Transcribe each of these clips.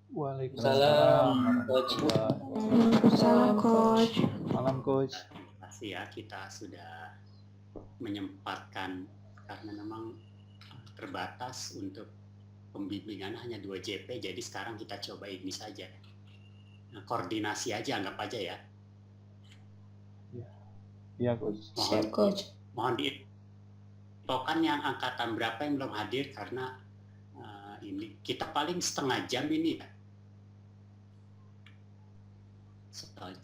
Waalaikumsalam Salam, Coach. warahmatullahi Waalaikumsalam, wabarakatuh. Coach. Malam, Coach. Terima kasih ya, kita sudah menyempatkan karena memang terbatas untuk pembimbingan hanya 2 JP, jadi sekarang kita coba ini saja. Nah, koordinasi aja, anggap aja ya. Iya, Coach. Siap, Coach. Mohon diinfokan yang angkatan berapa yang belum hadir karena ini kita paling setengah jam ini ya.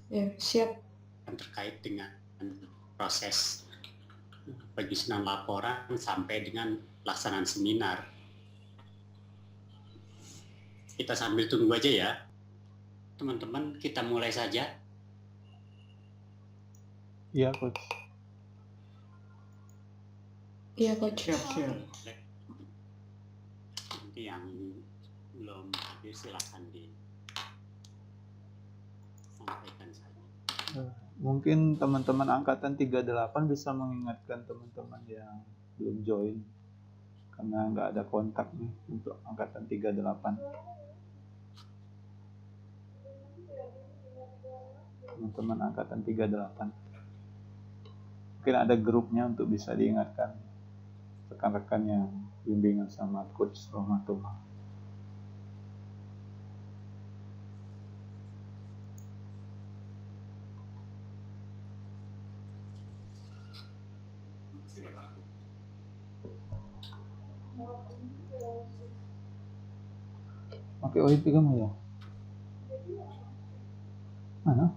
Ya, siap. Yang terkait dengan proses penyusunan laporan sampai dengan pelaksanaan seminar. Kita sambil tunggu aja ya. Teman-teman, kita mulai saja. Iya, Coach. Iya, Coach. Nanti yang belum hadir silakan disampaikan saja. Mungkin teman-teman angkatan 38 bisa mengingatkan teman-teman yang belum join karena nggak ada kontak nih untuk angkatan 38. Teman-teman angkatan 38. Mungkin ada grupnya untuk bisa diingatkan rekan-rekan yang bimbingan sama Coach Rohmatullah. Oke, OIP kamu ya? Mana?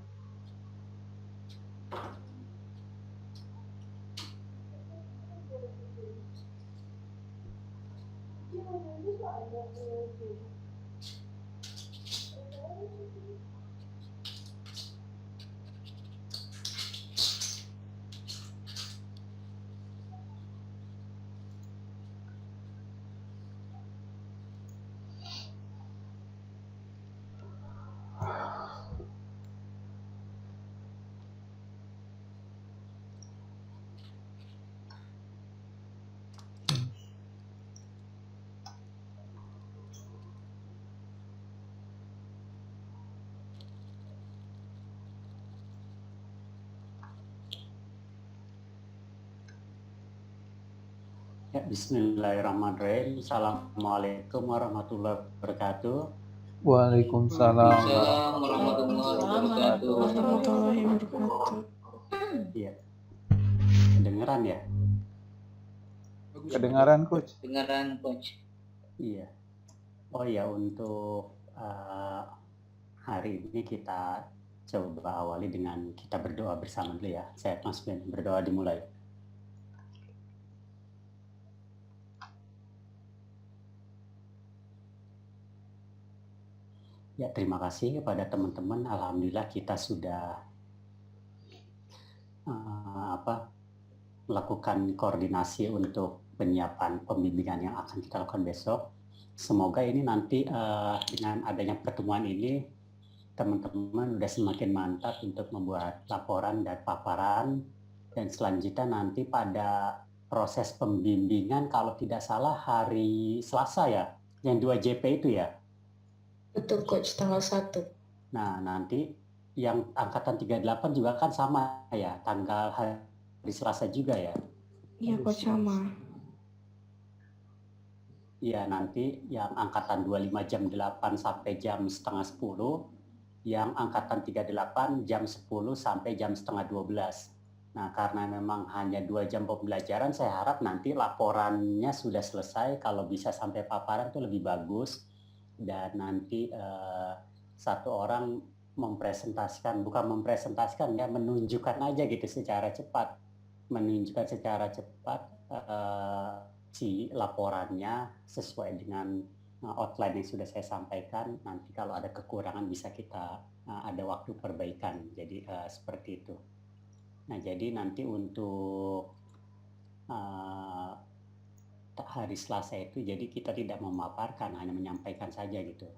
Ya, bismillahirrahmanirrahim. Assalamualaikum warahmatullahi wabarakatuh. Waalaikumsalam Waalaikumsalam warahmatullahi wabarakatuh. Warahmatullahi wabarakatuh. Iya. Kedengeran ya? Kedengaran, Coach? Dengaran, Coach. Iya. Oh ya, untuk hari ini kita coba awali dengan kita berdoa bersama dulu ya. Saya Mas Ben, berdoa dimulai. Ya, terima kasih kepada teman-teman. Alhamdulillah kita sudah melakukan koordinasi untuk penyiapan pembimbingan yang akan kita lakukan besok. Semoga ini nanti dengan adanya pertemuan ini teman-teman sudah semakin mantap untuk membuat laporan dan paparan, dan selanjutnya nanti pada proses pembimbingan kalau tidak salah hari Selasa ya, yang 2 JP itu ya. Betul, Coach, tanggal 1. Nah, nanti yang angkatan 38 juga kan sama ya, tanggal hari Selasa juga ya. Iya, Coach, sama. Iya, nanti yang angkatan 25 jam 8 sampai jam setengah 10, yang angkatan 38 jam 10 sampai jam setengah 12. Nah, karena memang hanya 2 jam pembelajaran, saya harap nanti laporannya sudah selesai. Kalau bisa sampai paparan itu lebih bagus. Dan nanti satu orang mempresentasikan, bukan mempresentasikan ya, menunjukkan aja gitu secara cepat. Menunjukkan secara cepat si laporannya sesuai dengan outline yang sudah saya sampaikan. Nanti kalau ada kekurangan bisa kita ada waktu perbaikan. Jadi seperti itu. Nah, jadi nanti untuk hari Selasa itu, jadi kita tidak memaparkan, hanya menyampaikan saja gitu.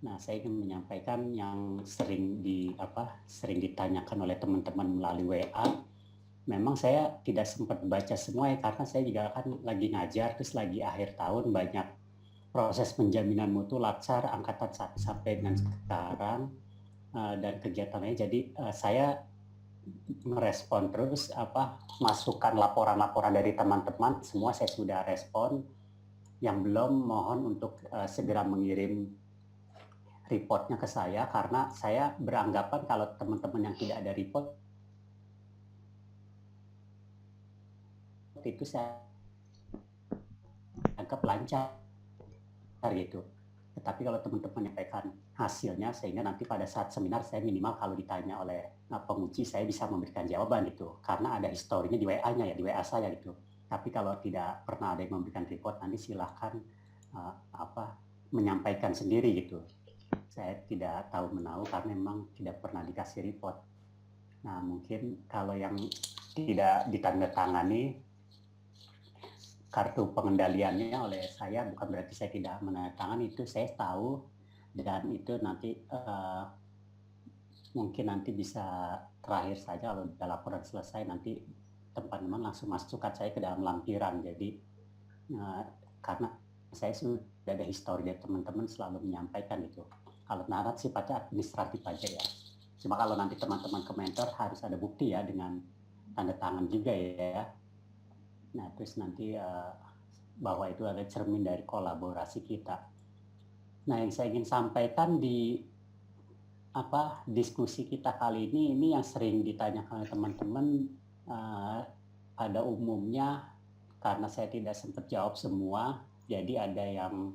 Nah, saya ingin menyampaikan yang sering ditanyakan oleh teman-teman melalui WA. Memang saya tidak sempat baca semua ya, karena saya juga kan lagi ngajar, terus lagi akhir tahun, banyak proses penjaminan mutu Latsar angkatan 1 sampai dengan sekarang dan kegiatannya. Jadi saya merespon terus masukan laporan-laporan dari teman-teman, semua saya sudah respon. Yang belum mohon untuk segera mengirim reportnya ke saya, karena saya beranggapan kalau teman-teman yang tidak ada report itu saya anggap lancar gitu. Tetapi kalau teman-teman menyampaikan hasilnya, sehingga nanti pada saat seminar saya minimal kalau ditanya oleh penguji saya bisa memberikan jawaban gitu, karena ada historinya di WA-nya ya, di WA saya gitu. Tapi kalau tidak pernah ada yang memberikan report, nanti silahkan menyampaikan sendiri gitu. Saya tidak tahu menahu karena memang tidak pernah dikasih report. Nah mungkin kalau yang tidak ditandatangani kartu pengendaliannya oleh saya, bukan berarti saya tidak menandatangani, itu saya tahu, dan itu nanti mungkin nanti bisa terakhir saja kalau laporan selesai nanti teman-teman langsung masukkan saya ke dalam lampiran. Jadi karena saya sudah ada histori dari teman-teman selalu menyampaikan itu. Kalau narat sifatnya administratif aja ya. Cuma kalau nanti teman-teman komentar harus ada bukti ya dengan tanda tangan juga ya. Nah, terus nanti bahwa itu ada cermin dari kolaborasi kita. Nah, yang saya ingin sampaikan di diskusi kita kali ini yang sering ditanyakan oleh teman-teman pada umumnya, karena saya tidak sempat jawab semua, jadi ada yang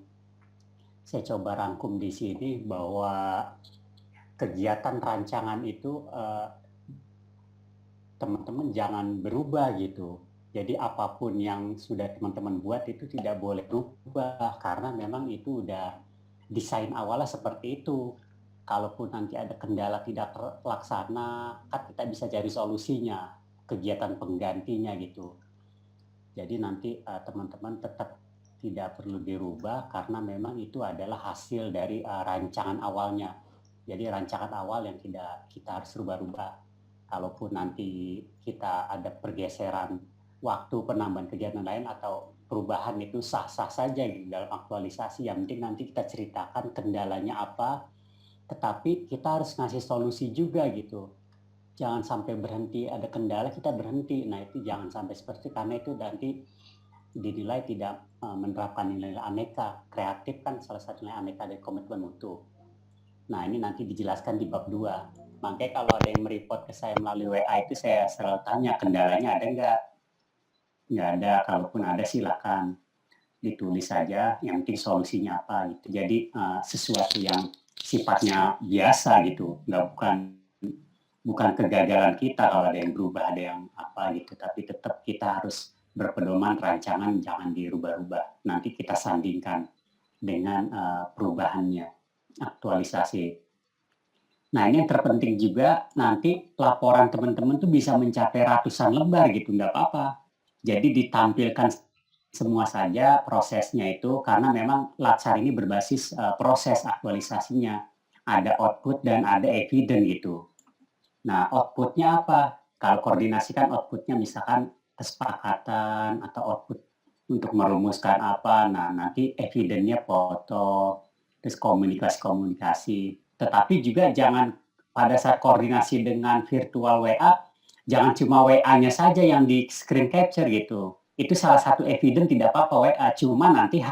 saya coba rangkum di sini bahwa kegiatan rancangan itu teman-teman jangan berubah gitu. Jadi apapun yang sudah teman-teman buat itu tidak boleh berubah, karena memang itu udah desain awalnya seperti itu. Kalaupun nanti ada kendala tidak terlaksana, kan kita bisa cari solusinya, kegiatan penggantinya gitu. Jadi nanti teman-teman tetap tidak perlu dirubah, karena memang itu adalah hasil dari rancangan awalnya. Jadi rancangan awal yang tidak kita harus rubah-rubah. Kalaupun nanti kita ada pergeseran waktu, penambahan kegiatan lain atau perubahan, itu sah-sah saja gitu dalam aktualisasi. Yang penting nanti kita ceritakan kendalanya apa, tetapi kita harus ngasih solusi juga gitu. Jangan sampai berhenti, ada kendala kita berhenti. Nah itu jangan sampai seperti, karena itu nanti dinilai tidak menerapkan nilai aneka. Kreatif kan salah satu nilai aneka dari komitmen mutu. Nah ini nanti dijelaskan di bab 2. Makanya kalau ada yang mereport ke saya melalui WA itu saya selalu tanya kendalanya ada nggak? Nggak ada. Kalaupun ada silakan ditulis saja, yang penting solusinya apa gitu. Jadi sesuatu yang sifatnya biasa gitu, bukan kegagalan kita kalau ada yang berubah, ada yang apa gitu, tapi tetap kita harus berpedoman rancangan jangan dirubah-rubah. Nanti kita sandingkan dengan perubahannya, aktualisasi. Nah ini yang terpenting juga, nanti laporan teman-teman tuh bisa mencapai ratusan lembar gitu, nggak apa-apa. Jadi ditampilkan semua saja prosesnya itu, karena memang Latsar ini berbasis proses aktualisasinya. Ada output dan ada evidence gitu. Nah outputnya apa? Kalau koordinasi kan outputnya misalkan kesepakatan atau output untuk merumuskan apa. Nah nanti evidence-nya foto, terus komunikasi. Tetapi juga jangan pada saat koordinasi dengan virtual WA, jangan cuma WA-nya saja yang di screen capture gitu. Itu salah satu evidence, tidak apa-apa WA, cuma nanti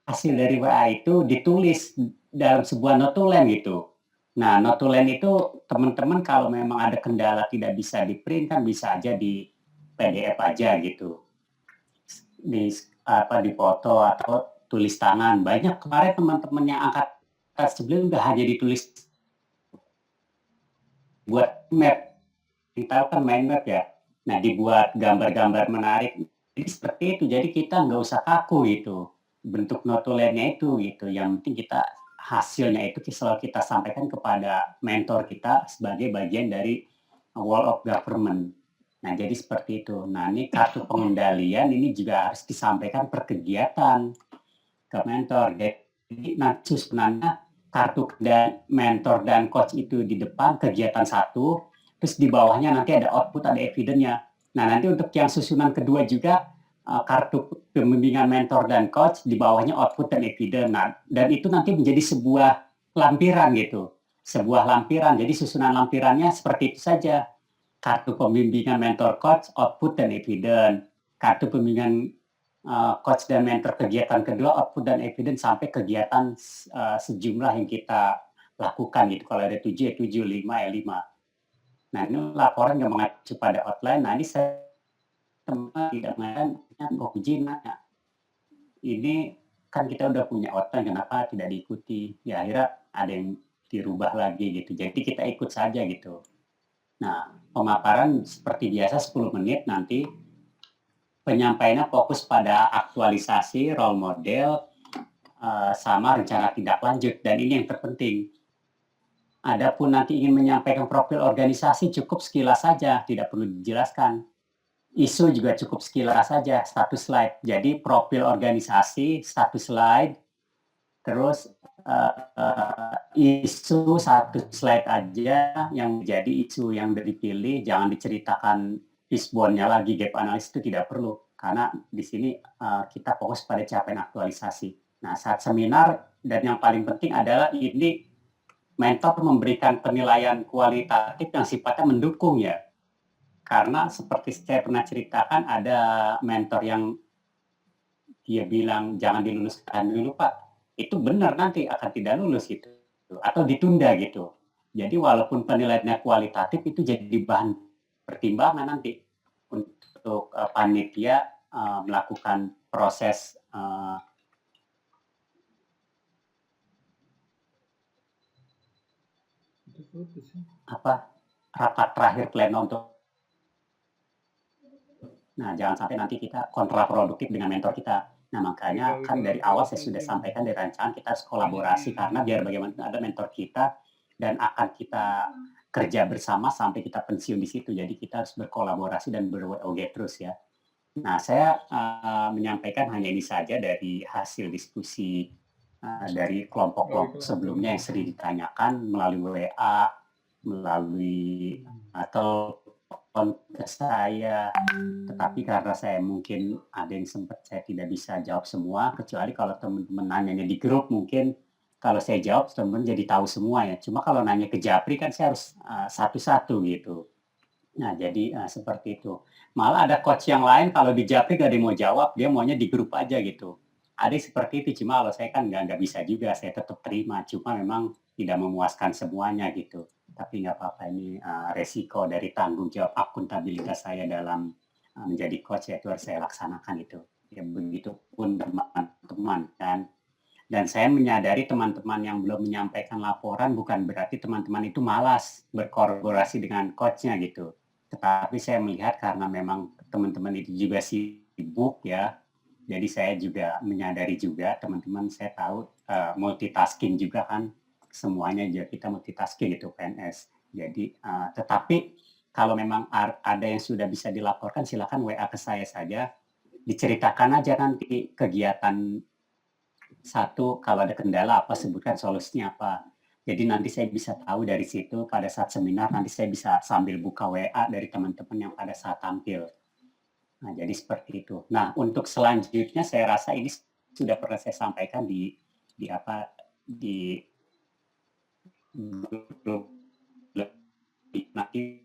hasil dari WA itu ditulis dalam sebuah notulen gitu. Nah, notulen itu teman-teman kalau memang ada kendala tidak bisa di print, kan bisa aja di PDF aja gitu. Di foto atau tulis tangan. Banyak kemarin teman-teman yang angkat sebelum udah hanya ditulis buat map. Kita kan main map ya. Nah, dibuat gambar-gambar menarik. Jadi seperti itu. Jadi kita nggak usah kaku gitu. Bentuk notulennya itu gitu. Yang penting kita hasilnya itu selalu kita sampaikan kepada mentor kita sebagai bagian dari wall of government. Nah, jadi seperti itu. Nah, ini kartu pengendalian ini juga harus disampaikan per kegiatan ke mentor. Jadi nanti sebenarnya kartu dan mentor dan coach itu di depan kegiatan 1. Terus di bawahnya nanti ada output, ada evidence-nya. Nah nanti untuk yang susunan kedua juga kartu pembimbingan mentor dan coach, di bawahnya output dan evidence. Nah, dan itu nanti menjadi sebuah lampiran gitu. Sebuah lampiran. Jadi susunan lampirannya seperti itu saja. Kartu pembimbingan mentor coach, output dan evidence. Kartu pembimbingan coach dan mentor kegiatan kedua, output dan evidence, sampai kegiatan sejumlah yang kita lakukan gitu. Kalau ada 7 ya 7, 5 ya 5. Nah, ini laporan yang mengacu pada outline. Nah, ini saya tidak mengatakan kok uji nanya ini kan kita udah punya outline, kenapa tidak diikuti, ya akhirnya ada yang dirubah lagi gitu, jadi kita ikut saja gitu. Nah, pemaparan seperti biasa 10 menit, nanti penyampaiannya fokus pada aktualisasi, role model, sama rencana tindak lanjut, dan ini yang terpenting. Adapun nanti ingin menyampaikan profil organisasi, cukup sekilas saja, tidak perlu dijelaskan. Isu juga cukup sekilas saja, 1 slide. Jadi profil organisasi, 1 slide, terus isu 1 slide aja yang menjadi isu yang dipilih, jangan diceritakan fishbone-nya lagi, gap analysis itu tidak perlu, karena di sini kita fokus pada capaian aktualisasi. Nah, saat seminar, dan yang paling penting adalah ini mentor memberikan penilaian kualitatif yang sifatnya mendukung ya. Karena seperti saya pernah ceritakan, ada mentor yang dia bilang jangan diluluskan dulu Pak, itu benar nanti akan tidak lulus gitu, atau ditunda gitu. Jadi walaupun penilaiannya kualitatif, itu jadi bahan pertimbangan nanti untuk panitia melakukan proses rapat terakhir pleno untuk. Nah, jangan sampai nanti kita kontraproduktif dengan mentor kita. Nah, makanya kan dari awal saya sudah sampaikan di rancangan kita harus kolaborasi, karena biar bagaimana ada mentor kita dan akan kita kerja bersama sampai kita pensiun di situ. Jadi kita harus berkolaborasi dan ber-WOG terus ya. Nah, saya menyampaikan hanya ini saja dari hasil diskusi dari kelompok-kelompok sebelumnya yang sering ditanyakan melalui WA, melalui atau ke saya, tetapi karena saya mungkin ada yang sempat saya tidak bisa jawab semua, kecuali kalau teman-teman nanyanya di grup, mungkin kalau saya jawab teman-teman jadi tahu semua ya. Cuma kalau nanya ke Japri kan saya harus satu-satu gitu. Nah, jadi seperti itu. Malah ada coach yang lain kalau di Japri gak ada yang mau jawab, dia maunya di grup aja gitu. Ada yang seperti itu, cuma kalau saya kan nggak bisa juga, saya tetap terima. Cuma memang tidak memuaskan semuanya gitu. Tapi nggak apa-apa, ini resiko dari tanggung jawab akuntabilitas saya dalam menjadi coach, yaitu harus saya laksanakan itu. Ya, begitupun teman-teman kan. Dan saya menyadari teman-teman yang belum menyampaikan laporan bukan berarti teman-teman itu malas berkolaborasi dengan coachnya gitu. Tetapi saya melihat karena memang teman-teman itu juga sibuk ya. Jadi saya juga menyadari juga teman-teman, saya tahu multitasking juga kan, semuanya juga kita multitasking itu PNS. Jadi tetapi kalau memang ada yang sudah bisa dilaporkan, silakan WA ke saya saja, diceritakan aja nanti kegiatan satu, kalau ada kendala apa, sebutkan solusinya apa. Jadi nanti saya bisa tahu dari situ pada saat seminar, nanti saya bisa sambil buka WA dari teman-teman yang pada saat tampil. Nah, jadi seperti itu. Nah, untuk selanjutnya saya rasa ini sudah pernah saya sampaikan di nanti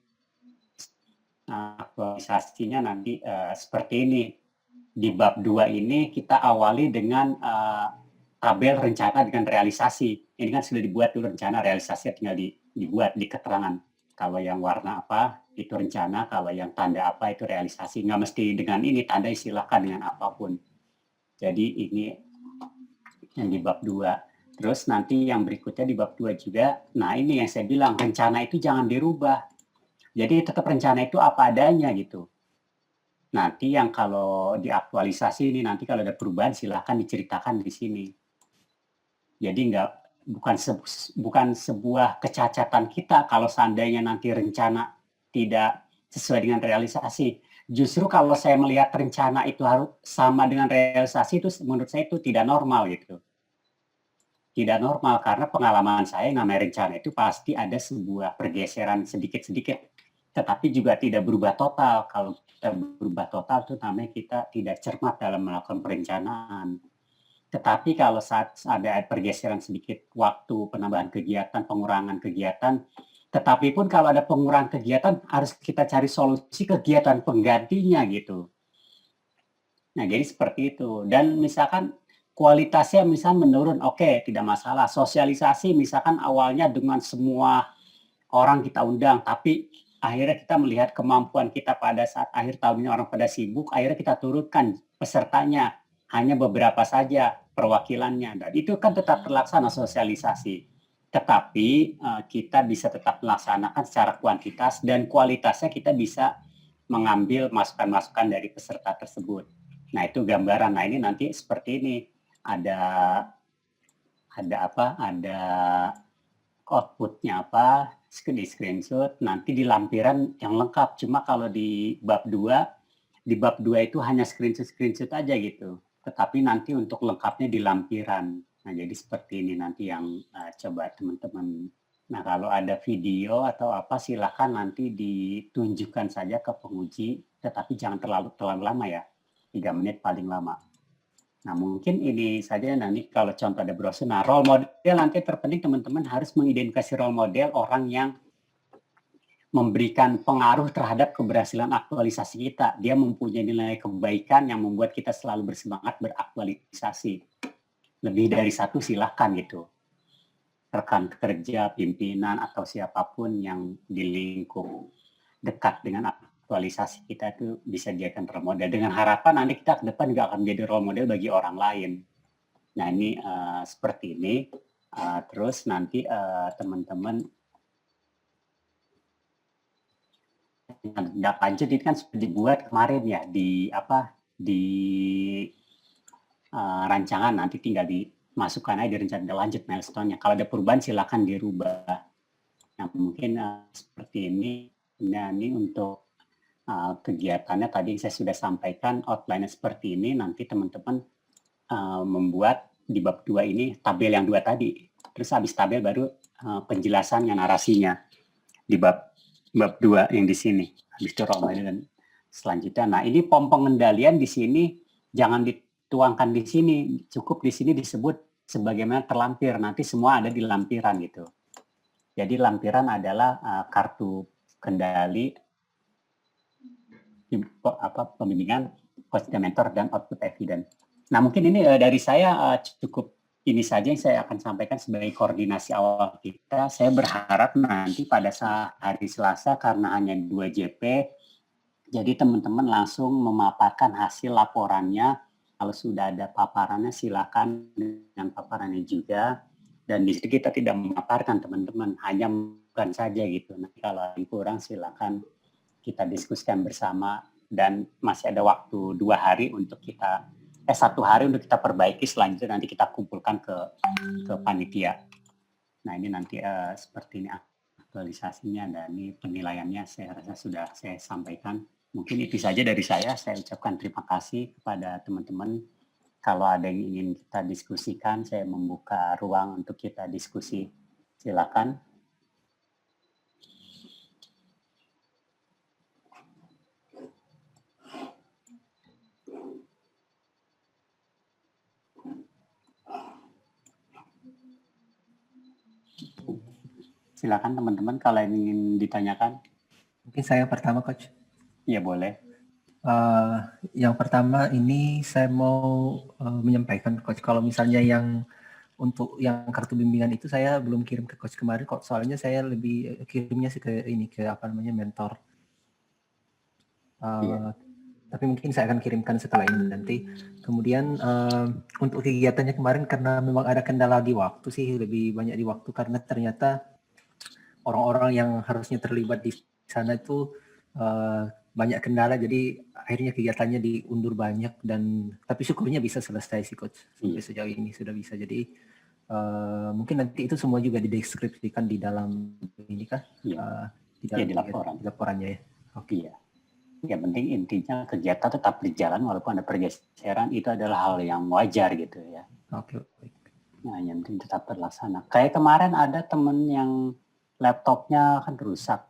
aktualisasinya nanti seperti ini. Di bab 2 ini kita awali dengan tabel rencana dengan realisasi. Ini kan sudah dibuat dulu rencana, realisasi tinggal dibuat di keterangan. Kalau yang warna apa itu rencana, kalau yang tanda apa itu realisasi. Nggak mesti dengan ini, tanda istilahkan dengan apapun. Jadi ini yang di bab 2. Terus nanti yang berikutnya di bab 2 juga. Nah, ini yang saya bilang, rencana itu jangan dirubah. Jadi tetap rencana itu apa adanya gitu. Nanti yang kalau diaktualisasi ini, nanti kalau ada perubahan silahkan diceritakan di sini. Jadi bukan sebuah kecacatan kita kalau seandainya nanti rencana tidak sesuai dengan realisasi. Justru kalau saya melihat rencana itu harus sama dengan realisasi, itu menurut saya itu tidak normal gitu. Tidak normal, karena pengalaman saya namanya rencana itu pasti ada sebuah pergeseran sedikit-sedikit. tetapi juga tidak berubah total. Kalau kita berubah total itu namanya kita tidak cermat dalam melakukan perencanaan. Tetapi kalau saat ada pergeseran sedikit waktu, penambahan kegiatan, pengurangan kegiatan, tetapi pun kalau ada pengurangan kegiatan harus kita cari solusi kegiatan penggantinya gitu. Nah, jadi seperti itu. Dan misalkan kualitasnya misalkan menurun, oke, tidak masalah. Sosialisasi misalkan awalnya dengan semua orang kita undang, tapi akhirnya kita melihat kemampuan kita pada saat akhir tahun ini orang pada sibuk, akhirnya kita turunkan pesertanya, hanya beberapa saja perwakilannya. Dan itu kan tetap terlaksana sosialisasi. Tetapi kita bisa tetap melaksanakan secara kuantitas dan kualitasnya kita bisa mengambil masukan-masukan dari peserta tersebut. Nah, itu gambaran. Nah, ini nanti seperti ini. Ada outputnya apa, di screenshot, nanti di lampiran yang lengkap. Cuma kalau di bab 2 itu hanya screenshot aja gitu. Tetapi nanti untuk lengkapnya di lampiran. Nah, jadi seperti ini nanti yang coba teman-teman. Nah, kalau ada video atau apa silakan nanti ditunjukkan saja ke penguji, tetapi jangan terlalu lama ya. 3 menit paling lama. Nah, mungkin ini saja nanti kalau contoh ada brosur. Nah, role model nanti terpenting teman-teman harus mengidentifikasi role model orang yang memberikan pengaruh terhadap keberhasilan aktualisasi kita. Dia mempunyai nilai kebaikan yang membuat kita selalu bersemangat beraktualisasi. Lebih dari satu silahkan gitu. Rekan kerja, pimpinan, atau siapapun yang di lingkup dekat dengan aktualisasi kita itu bisa dijadikan role model. Dengan harapan nanti kita ke depan juga akan menjadi role model bagi orang lain. Nah, ini seperti ini. Terus nanti teman-teman tindak lanjut ini kan sudah dibuat kemarin ya di rancangan, nanti tinggal dimasukkan aja di rencana tindak lanjut milestone-nya. Kalau ada perubahan silakan dirubah. Nah, mungkin seperti ini. Nah, ini untuk kegiatannya tadi saya sudah sampaikan outline-nya seperti ini. Nanti teman-teman membuat di bab 2 ini tabel yang 2 tadi. Terus habis tabel baru penjelasannya, narasinya di bab 2 yang di sini. Habis itu Ramadan dan selanjutnya. Nah, ini pom pengendalian di sini jangan dituangkan di sini, cukup di sini disebut sebagaimana terlampir. Nanti semua ada di lampiran gitu. Jadi lampiran adalah kartu kendali pembimbingan, coach mentor, dan output evidence. Nah, mungkin ini dari saya cukup ini saja yang saya akan sampaikan sebagai koordinasi awal kita. Saya berharap nanti pada saat hari Selasa karena hanya 2 JP, jadi teman-teman langsung memaparkan hasil laporannya. Kalau sudah ada paparannya silakan dengan paparannya juga. Dan di situ kita tidak memaparkan teman-teman, hanya bukan saja gitu. Nanti kalau yang kurang silakan kita diskusikan bersama dan masih ada waktu 2 hari untuk kita 1 hari untuk kita perbaiki, selanjutnya nanti kita kumpulkan ke panitia. Nah, ini nanti seperti ini aktualisasinya dan ini penilaiannya saya rasa sudah saya sampaikan. Mungkin itu saja dari saya ucapkan terima kasih kepada teman-teman. Kalau ada yang ingin kita diskusikan, saya membuka ruang untuk kita diskusi. Silakan. Silakan teman-teman kalau ingin ditanyakan. Mungkin saya pertama, Coach. Iya, boleh. Yang pertama ini saya mau menyampaikan, Coach, kalau misalnya yang untuk yang kartu bimbingan itu saya belum kirim ke Coach kemarin kok, soalnya saya lebih kirimnya sih ke ini, ke mentor. Tapi mungkin saya akan kirimkan setelah ini nanti. Kemudian untuk kegiatannya kemarin karena memang ada kendala di waktu sih, lebih banyak di waktu karena ternyata orang-orang yang harusnya terlibat di sana itu banyak kendala, jadi akhirnya kegiatannya diundur banyak tapi syukurnya bisa selesai sih, Coach. Sampai sejauh ini sudah bisa. Jadi mungkin nanti itu semua juga dideskripsikan di dalam ini kah? Di dalam laporannya ya. Oke. Iya. Yang penting intinya kegiatan tetap berjalan walaupun ada pergeseran, itu adalah hal yang wajar gitu ya. Oke. Nah, yang penting tetap terlaksana. Kayak kemarin ada temen yang laptopnya kan rusak.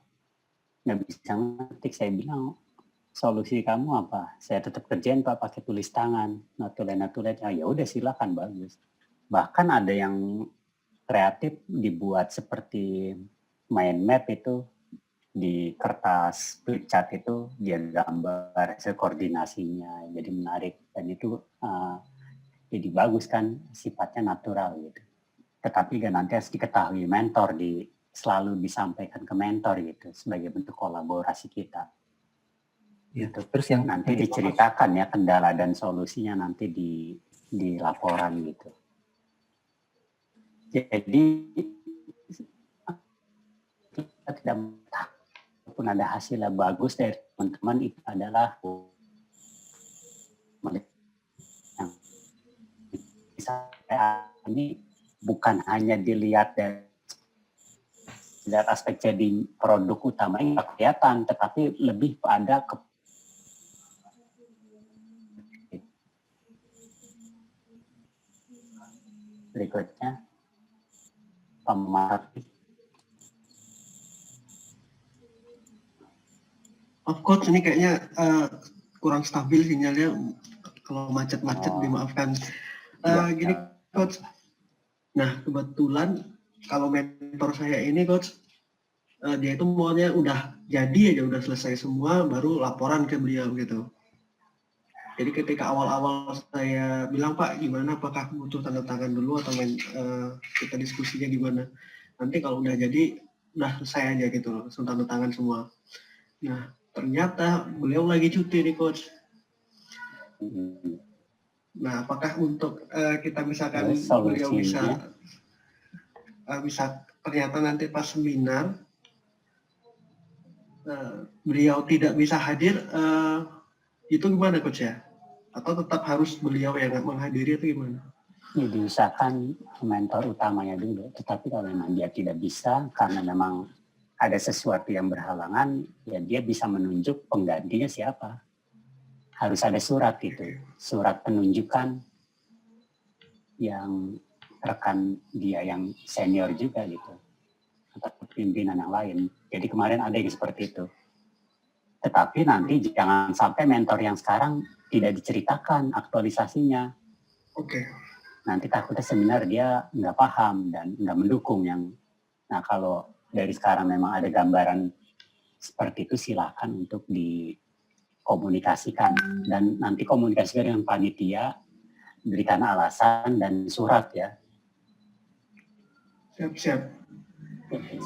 nggak bisa ngetik. Saya bilang, solusi kamu apa? Saya tetap kerjain Pak pakai tulis tangan, notulen. Ya udah silakan, bagus. Bahkan ada yang kreatif dibuat seperti mind map itu, di kertas flip chart itu dia gambar hasil koordinasinya, jadi menarik, dan itu jadi bagus kan, sifatnya natural gitu. Tetapi kan nanti harus diketahui mentor, selalu disampaikan ke mentor gitu sebagai bentuk kolaborasi kita. Ya, Gitu. terus yang Nanti diceritakan ya kendala dan solusinya nanti di laporan gitu. Jadi kita tidak pun ada hasilnya bagus dari teman-teman, itu adalah yang ini bukan hanya dilihat dari aspek jadi produk utama yang kelihatan, tetapi lebih pada berikutnya pemarketing. Of course, ini kayaknya kurang stabil sinyalnya. Kalau macet-macet dimaafkan. Gini Coach, nah kebetulan kalau mentor saya ini Coach, dia itu maunya udah jadi aja, udah selesai semua, baru laporan ke beliau gitu. Jadi ketika awal-awal saya bilang, Pak gimana, apakah butuh tanda tangan dulu atau kita diskusinya gimana? Nanti kalau udah jadi, udah selesai aja gitu, langsung tanda tangan semua. Nah, ternyata beliau lagi cuti nih Coach. Nah, apakah untuk kita misalkan beliau bisa ternyata nanti pas seminar beliau tidak bisa hadir, itu gimana Coach ya? Atau tetap harus beliau yang menghadiri atau gimana? Ya, diusahakan mentor utamanya dulu, tetapi kalau memang dia tidak bisa karena memang ada sesuatu yang berhalangan, ya dia bisa menunjuk penggantinya siapa. Harus ada surat gitu, surat penunjukan yang rekan dia yang senior juga gitu, atau pimpinan yang lain. Jadi kemarin ada yang seperti itu. Tetapi nanti jangan sampai mentor yang sekarang tidak diceritakan aktualisasinya. Oke. Nanti takutnya seminar dia nggak paham dan nggak mendukung yang. Nah kalau dari sekarang memang ada gambaran seperti itu, silakan untuk dikomunikasikan dan nanti komunikasikan dengan panitia, berikan alasan dan surat ya. Siap.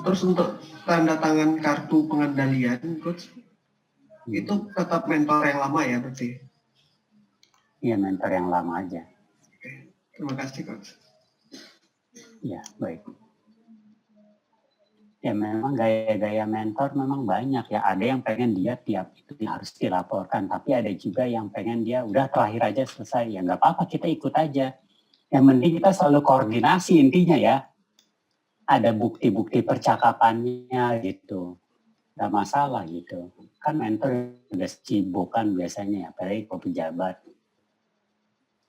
Terus untuk tanda tangan kartu pengendalian, Coach, itu tetap mentor yang lama ya berarti? Iya, mentor yang lama aja. Oke. Terima kasih Coach. Ya, baik. Ya memang gaya-gaya mentor memang banyak ya. Ada yang pengen dia tiap itu harus dilaporkan, tapi ada juga yang pengen dia udah terakhir aja selesai. Ya nggak apa-apa, kita ikut aja. Yang penting kita selalu koordinasi intinya ya. Ada bukti-bukti percakapannya gitu. Nggak masalah gitu. Kan mentor udah sibuk kan biasanya, apalagi kalau pejabat.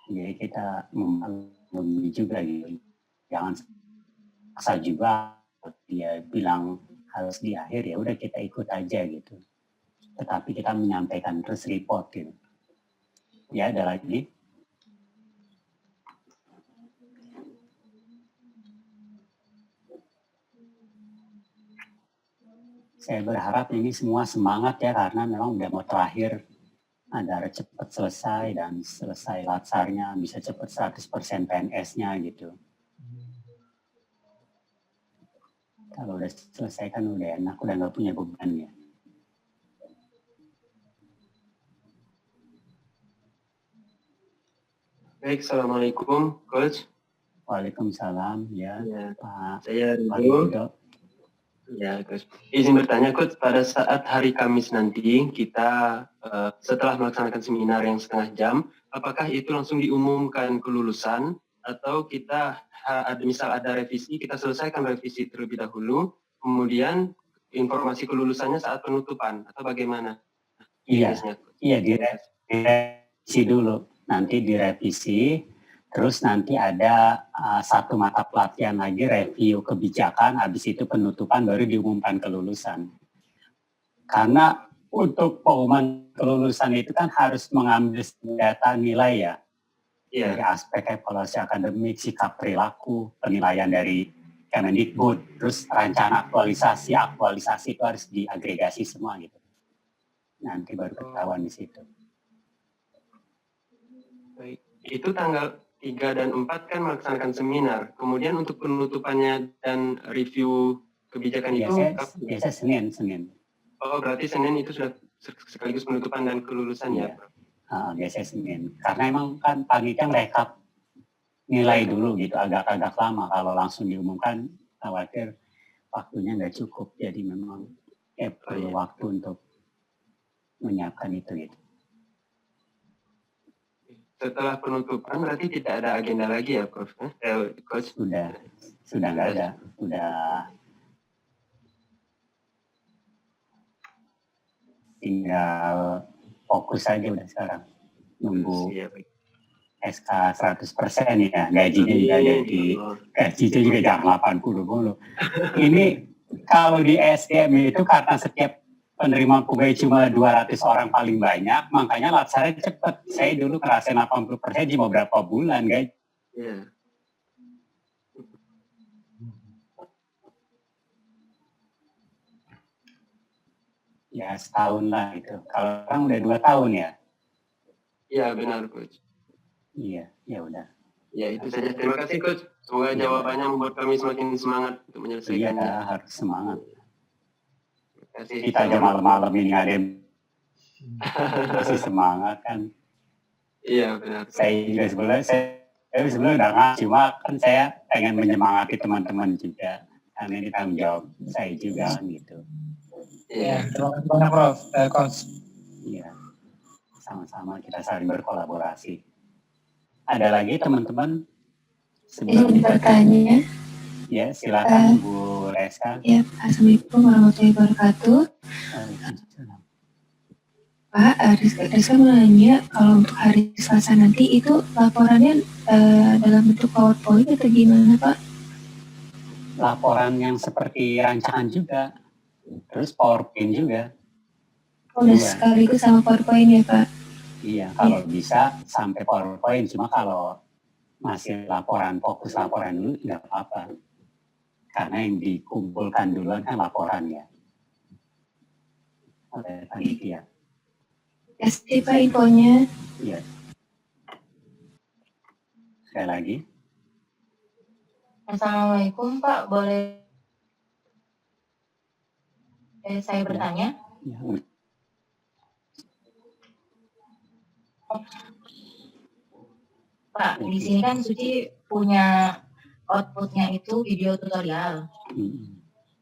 Jadi kita memahami juga gitu. Jangan paksa juga. Dia bilang harus di akhir, ya udah kita ikut aja gitu. Tetapi kita menyampaikan terus report gitu. Ya, ada lagi. Saya berharap ini semua semangat ya, karena memang udah mau terakhir, agar cepat selesai dan selesai latsarnya, bisa cepat 100% PNS-nya gitu. Kalau udah selesai kan udah enak, udah nggak punya beban ya. Baik, Assalamualaikum, Coach. Waalaikumsalam, ya, Pak. Saya Ridho. Ya, Coach. Izin bertanya, Coach, pada saat hari Kamis nanti, kita setelah melaksanakan seminar yang setengah jam, apakah itu langsung diumumkan kelulusan, atau kita misal ada revisi, kita selesaikan revisi terlebih dahulu, kemudian informasi kelulusannya saat penutupan, atau bagaimana? Iya, direvisi dulu. Nanti direvisi, terus nanti ada satu mata pelatihan lagi, review kebijakan, habis itu penutupan, baru diumumkan kelulusan. Karena untuk pengumuman kelulusan itu kan harus mengambil data nilai ya, dari Iya. aspek evaluasi akademik, sikap perilaku, penilaian dari Kemendikbud, terus rencana aktualisasi itu harus diagregasi semua gitu. Nanti baru ketahuan di situ. Baik. Itu tanggal 3 dan 4 kan melaksanakan seminar. Kemudian untuk penutupannya dan review kebijakan itu Biasa Senin. Oh, berarti Senin itu sudah sekaligus penutupan dan kelulusan ya? Biasa Senin. Karena emang kan pagi kan rekap nilai dulu gitu, agak-agak lama. Kalau langsung diumumkan, khawatir waktunya nggak cukup. Jadi memang perlu waktu untuk menyiapkan itu gitu. Setelah penutupan berarti tidak ada agenda lagi ya, Prof? Coach? Sudah nggak ada. Sudah tinggal fokus saja udah sekarang. Nunggu SK 100% ya, gajinya juga gajinya juga jangan 80 mulu. Ini kalau di SDM itu karena setiap penerima pegawai cuma 200 orang paling banyak, makanya laksananya cepat. Saya dulu ngerasain 80% cuma berapa bulan, guys. Iya. Ya setahun lah itu. Kalau orang udah 2 tahun ya. Iya benar, Coach. Iya, ya udah. Ya itu saja. Terima kasih, Coach. Semoga jawabannya membuat kami semakin semangat untuk menyelesaikannya. Iya, harus semangat. Terima kasih. Kita aja malam-malam ini ada masih semangat kan. Iya benar. Saya sebenarnya udah nggak, cuma kan saya pengen menyemangati teman-teman juga. Karena ini tanggung jawab saya juga gitu. Iya. Terima kasih banyak, Prof. Coach. Iya, sama-sama kita saling berkolaborasi. Ada lagi teman-teman? Izin bertanya. Ya, silakan Bu Reska. Ya, Assalamualaikum warahmatullahi wabarakatuh. Pak, Rizka mau nanya, kalau untuk hari Selasa nanti itu laporannya dalam bentuk PowerPoint atau gimana, Pak? Laporan yang seperti rancangan juga, terus PowerPoint juga. Oh, udah sekaligus sama PowerPoint ya, Pak? Iya, kalau bisa sampai PowerPoint, cuma kalau masih fokus laporan dulu nggak apa-apa. Karena yang dikumpulkan duluan kan laporannya oleh panitia. Kasih Pak infonya. Iya. Sekali lagi. Assalamualaikum Pak, boleh saya bertanya? Ya. Pak, di sini kan Suci punya outputnya itu video tutorial.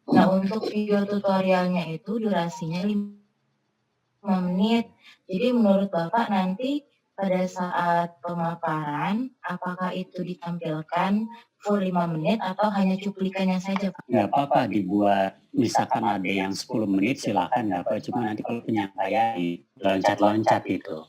Nah, untuk video tutorialnya itu durasinya 5 menit. Jadi menurut Bapak nanti pada saat pemaparan, apakah itu ditampilkan full 5 menit atau hanya cuplikannya saja, Pak? Nggak apa-apa dibuat, misalkan ada yang 10 menit silakan, nggak apa-apa. Cuma nanti kalau penyampaian loncat-loncat itu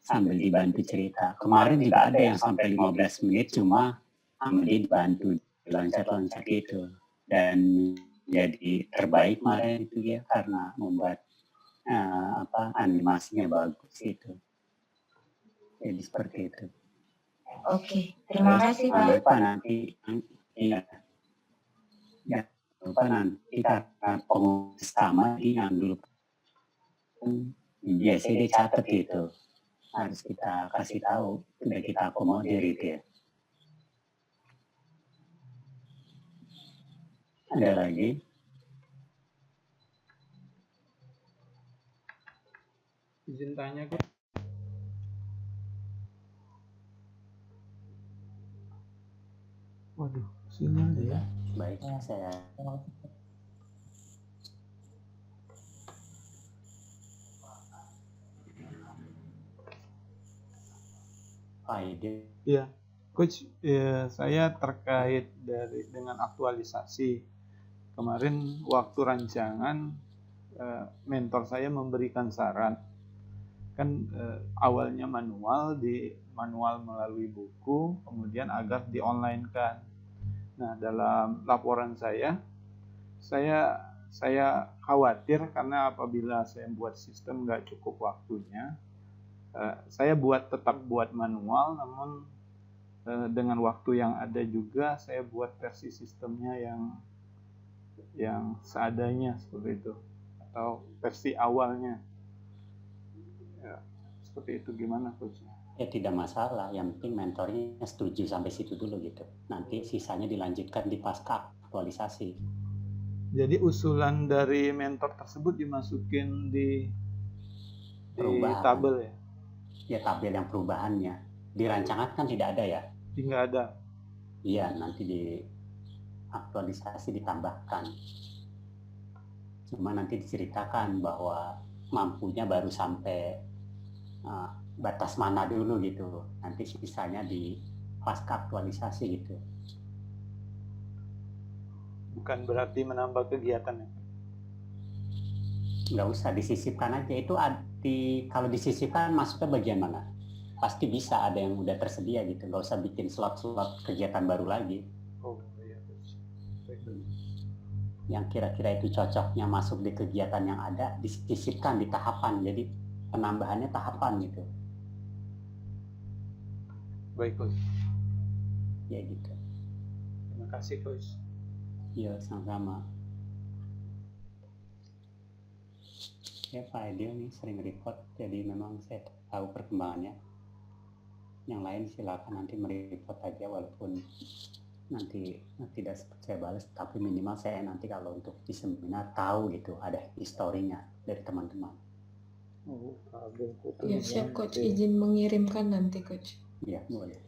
sambil dibantu cerita. Kemarin juga ada yang sampai 15 menit cuma sambil dibantu loncat-loncat itu. Dan jadi terbaik kemarin itu ya karena membuat animasinya bagus itu. Jadi seperti itu. Oke, terima kasih Pak. Lupa nanti lupa nanti karena pengurus sama yang dulu biasanya dia catat itu harus kita kasih tahu, sudah kita akomodir itu ya. Ada lagi? Izin tanya kok. Waduh, sinyal ya. Baik, saya Iya, Coach, saya terkait dengan aktualisasi. Kemarin waktu rancangan, mentor saya memberikan saran. Kan awalnya manual melalui buku, kemudian agar di-online-kan. Nah, dalam laporan saya saya khawatir karena apabila saya buat sistem nggak cukup waktunya, saya tetap buat manual, namun dengan waktu yang ada juga saya buat versi sistemnya yang seadanya seperti itu, atau versi awalnya. Ya, seperti itu. Gimana Coach? Ya tidak masalah, yang penting mentornya setuju sampai situ dulu gitu. Nanti sisanya dilanjutkan di pasca aktualisasi. Jadi usulan dari mentor tersebut dimasukin di Perubahan. tabel ya? Ya tabel yang perubahannya. Di rancangan kan tidak ada ya? Nggak ada. Iya, nanti di aktualisasi ditambahkan. Cuma nanti diceritakan bahwa mampunya baru sampai batas mana dulu gitu. Nanti sisanya di pasca aktualisasi gitu. Bukan berarti menambah kegiatan ya? Nggak usah, disisipkan aja. Itu kalau disisipkan masuknya bagian mana? Pasti bisa ada yang udah tersedia gitu. Nggak usah bikin slot-slot kegiatan baru lagi. Oh iya. Yang kira-kira itu cocoknya masuk di kegiatan yang ada, disisipkan di tahapan. Jadi penambahannya tahapan gitu. Baik Coach. Ya gitu. Terima kasih Coach. Iya, sama-sama. Ya Pak Edil nih sering report, jadi memang saya tahu perkembangannya. Yang lain silakan nanti mereport aja, walaupun nanti tidak saya balas, tapi minimal saya nanti kalau untuk di seminar tahu gitu, ada historinya dari teman-teman. Ya siap Coach, izin mengirimkan nanti Coach. Iya boleh.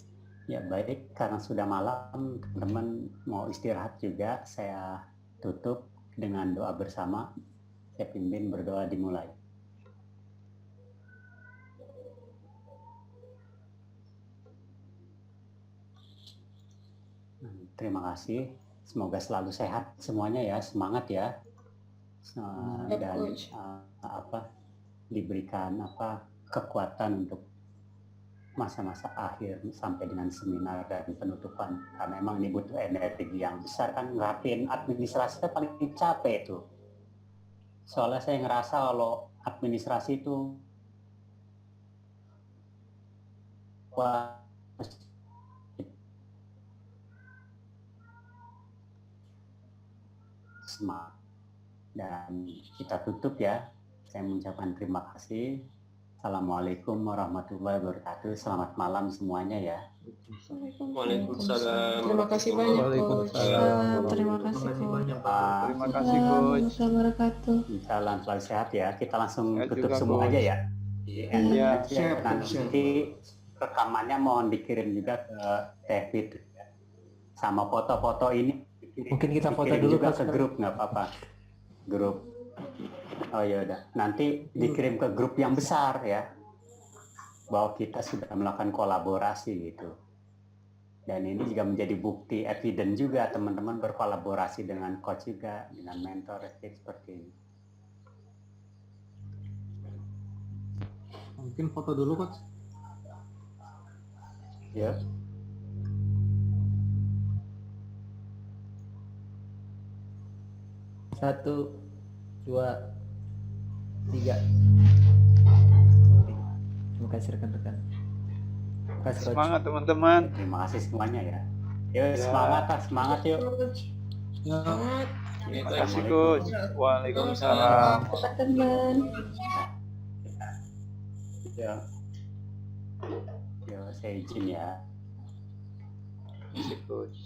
Ya baik, karena sudah malam, teman-teman mau istirahat juga, saya tutup dengan doa bersama. Saya pimpin berdoa dimulai. Terima kasih. Semoga selalu sehat semuanya ya, semangat ya. Dan diberikan kekuatan untuk masa-masa akhir sampai dengan seminar dan penutupan, karena memang ini butuh energi yang besar kan. Ngerapin administrasi itu paling capek itu. Soalnya saya ngerasa kalau administrasi itu semangat. Dan kita tutup ya. Saya mengucapkan terima kasih. Assalamualaikum warahmatullahi wabarakatuh. Selamat malam semuanya ya. Waalaikumsalam. Terima kasih banyak Coach. Terima kasih Coach. Terima kasih Coach. Wabarakatuh. Salam selalu sehat ya. Kita langsung Sehat tutup juga, semua Coach. aja ya. Iya. Nanti rekamannya mohon dikirim juga ke David sama foto-foto ini. Mungkin kita foto dikirim dulu juga Coach. ke grup, nggak apa-apa. Grup. Oh ya udah. Nanti dikirim ke grup yang besar ya. Bahwa kita sudah melakukan kolaborasi gitu. Dan ini juga menjadi bukti evident juga teman-teman berkolaborasi dengan coach juga, dengan mentor seperti ini. Mungkin foto dulu Coach. Ya. Satu, dua, tiga. Terima kasih rekan-rekan. Terima kasih Coach. Semangat teman-teman. Terima kasih semuanya ya. Yuk semangat Pak, semangat yuk. Terima kasih Coach. Waalaikumsalam. Teman. Ya. Yo, saya izin ya. Terima kasih Coach.